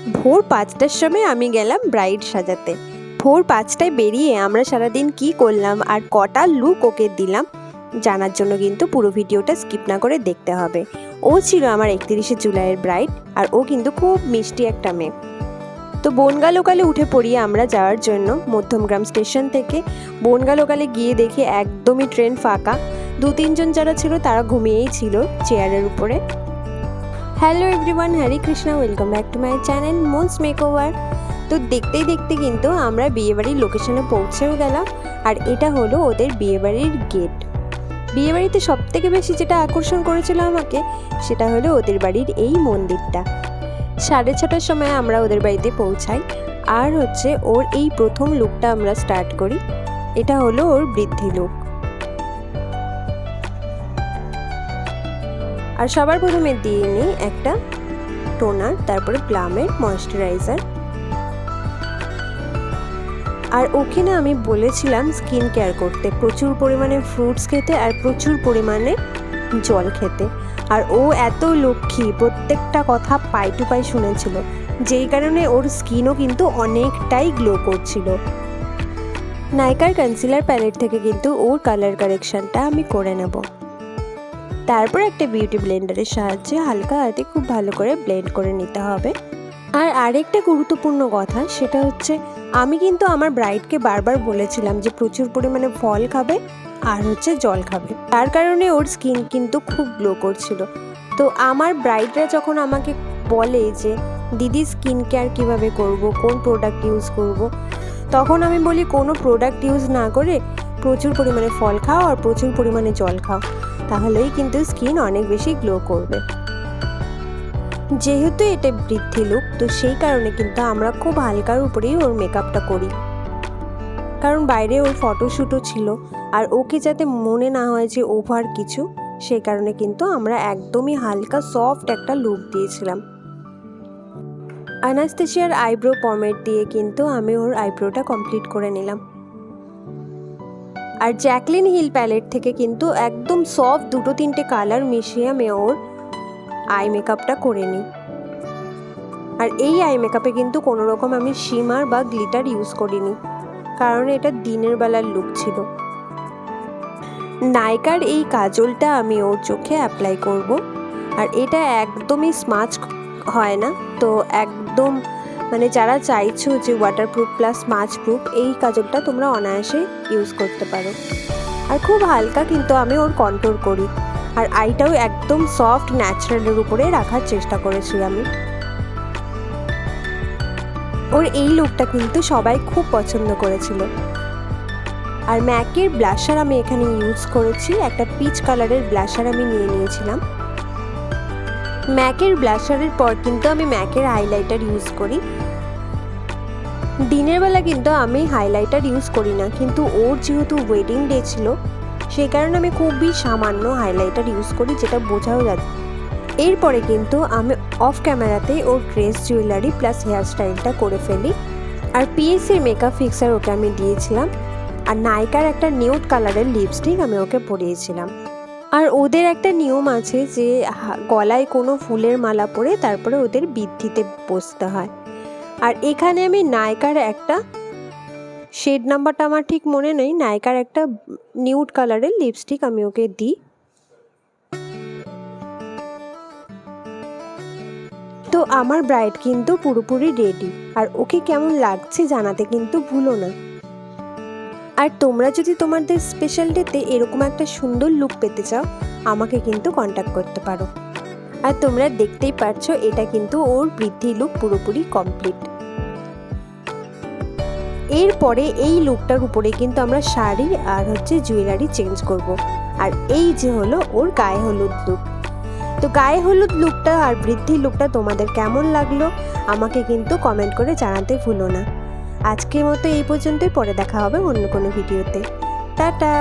ভোর ৫টার সময় আমি গেলাম ব্রাইড সাজাতে। ভোর ৫টায় বেরিয়ে আমরা সারাদিন কি করলাম আর কটা লুক ওকে দিলাম জানার জন্য কিন্তু পুরো ভিডিওটা স্কিপ না করে দেখতে হবে। ও ছিল আমার ৩১শে জুলাইয়ের ব্রাইড আর ও কিন্তু খুব মিষ্টি একটা মেয়ে। তো বনগা লোকালে উঠে পড়ি আমরা যাওয়ার জন্য মধ্যমগ্রাম স্টেশন থেকে। বনগা লোকালে গিয়ে দেখি একদমই ট্রেন ফাঁকা, ২-৩ জন যারা ছিল তারা ঘুমিয়েই ছিল চেয়ারের উপরে। Hello everyone, Hare Krishna, welcome back to my channel মোন্স মেকওভার। তো দেখতে দেখতে কিন্তু আমরা বিয়েবাড়ির লোকেশনে পৌঁছেও গেলাম আর এটা হলো ওদের বিয়েবাড়ির গেট। বিয়েবাড়িতে সবথেকে বেশি যেটা আকর্ষণ করেছিল আমাকে সেটা হলো ওদের বাড়ির এই মন্দিরটা। 6:30টার সময় আমরা ওদের বাড়িতে পৌঁছাই আর ওর এই প্রথম লুকটা আমরা স্টার্ট করি। এটা হলো ওর বৃদ্ধি লুক। আর সবার প্রথমে দিয়ে নিই একটা টোনার, তারপরে প্লামের ময়েশ্চারাইজার। আর ওকে না আমি বলেছিলাম স্কিন কেয়ার করতে, প্রচুর পরিমাণে ফ্রুটস খেতে আর প্রচুর পরিমাণে জল খেতে। আর ও এত লক্ষ্মী, প্রত্যেকটা কথা পাই টু পাই শুনেছিল, যেই কারণে ওর স্কিনও কিন্তু অনেকটাই গ্লো করছিল। নাইকার কনসিলার প্যালেট থেকে কিন্তু ওর কালার কারেকশনটা আমি করে নেব। তারপর একটা বিউটি ব্লেন্ডারের সাহায্যে হালকা হাতে খুব ভালো করে ব্লেন্ড করে নিতে হবে। আর আরেকটা গুরুত্বপূর্ণ কথা সেটা আমি কিন্তু আমার ব্রাইডকে বারবার বলেছিলাম যে প্রচুর পরিমাণে ফল খাবে আর জল খাবে, তার কারণে ওর স্কিন কিন্তু খুব গ্লো করছিল। তো আমার ব্রাইডরা যখন আমাকে বলে যে দিদি স্কিন কেয়ার কীভাবে করব, কোন প্রোডাক্ট ইউজ করব, তখন আমি বলি কোনো প্রোডাক্ট ইউজ না করে প্রচুর পরিমাণে ফল খাও আর প্রচুর পরিমাণে জল খাও, তাহলেই কিন্তু স্কিন অনেক বেশি গ্লো করবে। যেহেতু এটা বৃদ্ধি লুক, তো সেই কারণে কিন্তু আমরা খুব হালকার উপরেই ওর মেকআপটা করি, কারণ বাইরে ওর ফটোশ্যুটও ছিল আর ওকে যাতে মনে না হয় যে ওভার কিছু, সেই কারণে কিন্তু আমরা একদমই হালকা সফট একটা লুক দিয়েছিলাম। অ্যানাস্তেশিয়ার আইব্রো পমেড দিয়ে কিন্তু আমি ওর আইব্রোটা কমপ্লিট করে নিলাম। আর জ্যাকলিন হিল প্যালেট থেকে কিন্তু একদম সফট 2-3টে কালার মিশিয়ে আমি ওর আই মেকআপটা করে নিই। আর এই আই মেকআপে কিন্তু কোনো রকম আমি শিমার বা গ্লিটার ইউজ করিনি, কারণ এটা দিনের বেলার লুক ছিল। নাইকার এই কাজলটা আমি ওর চোখে অ্যাপ্লাই করব। আর এটা একদমই স্মাচ হয় না, তো একদম যারা চাইছো যে ওয়াটারপ্রুফ প্লাস স্মাচ প্রুফ, এই কাজলটা তোমরা অনায়াসে ইউজ করতে পারো। আর খুব হালকা কিন্তু আমি ওর কন্ট্রোল করি, আর আইটাও একদম সফট ন্যাচারালের উপরে রাখার চেষ্টা করেছি আমি। ওর এই লুকটা কিন্তু সবাই খুব পছন্দ করেছিল। আর ম্যাকের ব্লাশার আমি এখানে ইউজ করেছি, একটা পিচ কালারের ব্লাশার আমি নিয়ে নিয়েছিলাম। ম্যাকের ব্লাশারের পর কিন্তু আমি ম্যাকের হাইলাইটার ইউজ করি। দিনের বেলা কিন্তু আমি হাইলাইটার ইউজ করি না, কিন্তু ওর যেহেতু ওয়েডিং ডে ছিল সেই কারণে আমি খুবই সামান্য হাইলাইটার ইউজ করি, যেটা বোঝাও যাচ্ছে। এরপরে কিন্তু আমি অফ ক্যামেরাতেই ওর ড্রেস, জুয়েলারি প্লাস হেয়ার স্টাইলটা করে ফেলি। আর পিএসসির মেকআপ ফিক্সার ওকে আমি দিয়েছিলাম, আর নাইকার একটা নিউড কালারের লিপস্টিক আমি ওকে পরিয়েছিলাম। আর ওদের একটা নিয়ম আছে যে গলায় কোনো ফুলের মালা পরে তারপরে ওদের বৃদ্ধিতে বসতে হয়। আর এখানে আমি নাইকার একটা শেড নাম্বারটা আমার ঠিক মনে নেই, নাইকার একটা নিউড কালারের লিপস্টিক আমি ওকে দিই। তো আমার ব্রাইড কিন্তু পুরোপুরি রেডি, আর ওকে কেমন লাগছে জানাতে কিন্তু ভুলো না। আর তোমরা যদি তোমাদের স্পেশাল ডেতে এরকম একটা সুন্দর লুক পেতে চাও, আমাকে কিন্তু কন্ট্যাক্ট করতে পারো। আর তোমরা দেখতেই পারছো এটা কিন্তু ওর বৃদ্ধি লুক পুরোপুরি কমপ্লিট। এরপরে এই লুকটার উপরে কিন্তু আমরা শাড়ি আর জুয়েলারি চেঞ্জ করব। আর এই যে হলো ওর গায়ে হলুদ লুক। তো গায়ে হলুদ লুকটা আর বৃদ্ধি লুকটা তোমাদের কেমন লাগলো আমাকে কিন্তু কমেন্ট করে জানাতে ভুলো না। আজকের মতো এই পর্যন্তই, পরে দেখা হবে অন্য কোনো ভিডিওতে। টাটা।